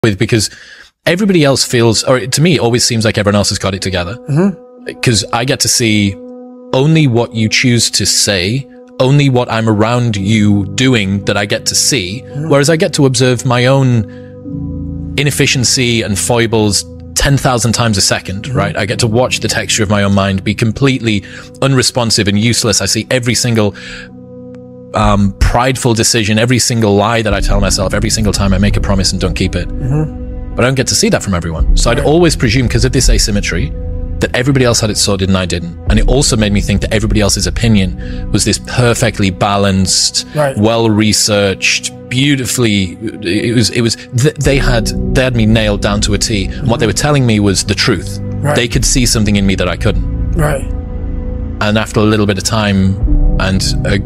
with, because everybody else feels, or to me, it always seems like everyone else has got it together. Because I get to see only what you choose to say, only what I'm around you doing that I get to see, whereas I get to observe my own inefficiency and foibles 10,000 times a second, right? I get to watch the texture of my own mind be completely unresponsive and useless. I see every single prideful decision, every single lie that I tell myself, every single time I make a promise and don't keep it. But I don't get to see that from everyone. So I'd always presume, because of this asymmetry, that everybody else had it sorted and I didn't. And it also made me think that everybody else's opinion was this perfectly balanced, well-researched, beautifully, they had me nailed down to a T. And what they were telling me was the truth. They could see something in me that I couldn't. And after a little bit of time and a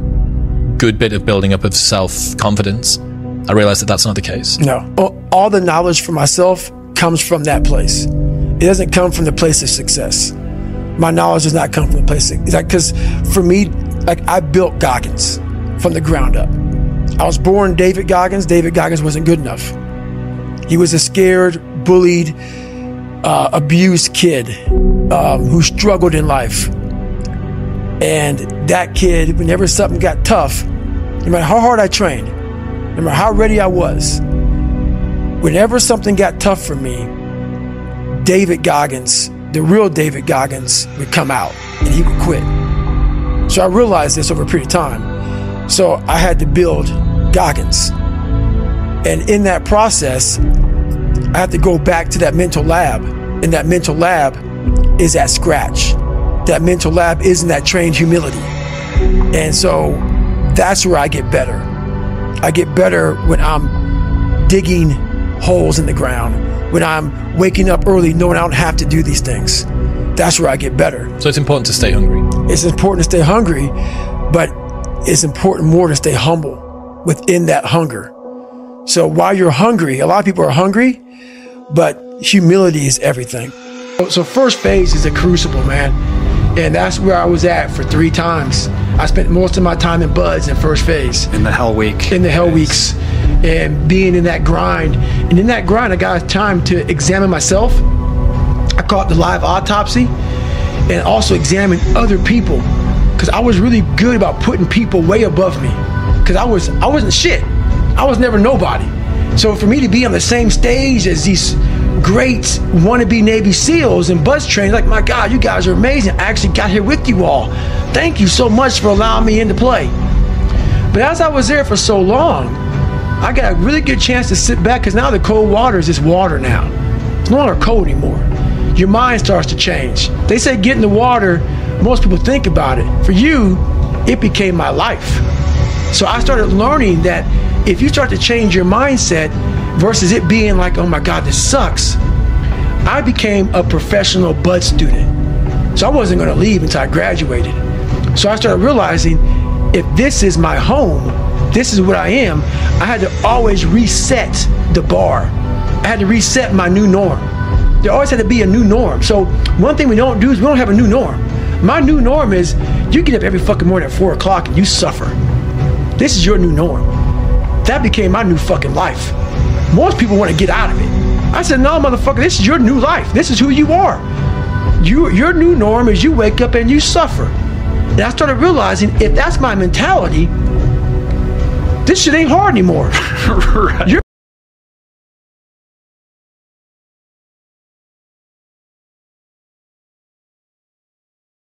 good bit of building up of self-confidence, I realized that that's not the case. No. All the knowledge for myself comes from that place. It doesn't come from the place of success. My knowledge does not come from the place of, because for me, like, I built Goggins from the ground up. I was born David Goggins. David Goggins wasn't good enough. He was a scared, bullied, abused kid who struggled in life. And that kid, whenever something got tough, no matter how hard I trained, no matter how ready I was, whenever something got tough for me, David Goggins, the real David Goggins, would come out and he would quit. So I realized this over a period of time. So I had to build Goggins. And in that process, I had to go back to that mental lab. And that mental lab is at scratch. That mental lab is in that trained humility. And so that's where I get better. I get better when I'm digging holes in the ground, when I'm waking up early knowing I don't have to do these things. That's where I get better. So it's important to stay hungry. It's important to stay hungry, but it's important more to stay humble within that hunger. So while you're hungry, a lot of people are hungry, but humility is everything. So first phase is a crucible, man. And that's where I was at for 3 times. I spent most of my time in BUD/S in first phase. In the hell week. In the hell weeks. And being in that grind. And in that grind, I got time to examine myself. I call it the live autopsy. And also examine other people. Because I was really good about putting people way above me. Because I wasn't shit. I was never nobody. So for me to be on the same stage as these great wannabe Navy SEALs and BUD/S training, like, my God, you guys are amazing. I actually got here with you all. Thank you so much for allowing me into play. But as I was there for so long, I got a really good chance to sit back, because now the cold water is just water now. It's no longer cold anymore. Your mind starts to change. They say get in the water, most people think about it. For you, it became my life. So I started learning that if you start to change your mindset versus it being like, oh my God, this sucks, I became a professional BUD/S student. So I wasn't going to leave until I graduated. So I started realizing, if this is my home, this is what I am, I had to always reset the bar. I had to reset my new norm. There always had to be a new norm. So one thing we don't do is we don't have a new norm. My new norm is you get up every fucking morning at 4 o'clock and you suffer. This is your new norm. That became my new fucking life. Most people want to get out of it. I said, no, motherfucker, this is your new life. This is who you are. Your new norm is you wake up and you suffer. And I started realizing, if that's my mentality, this shit ain't hard anymore. Right.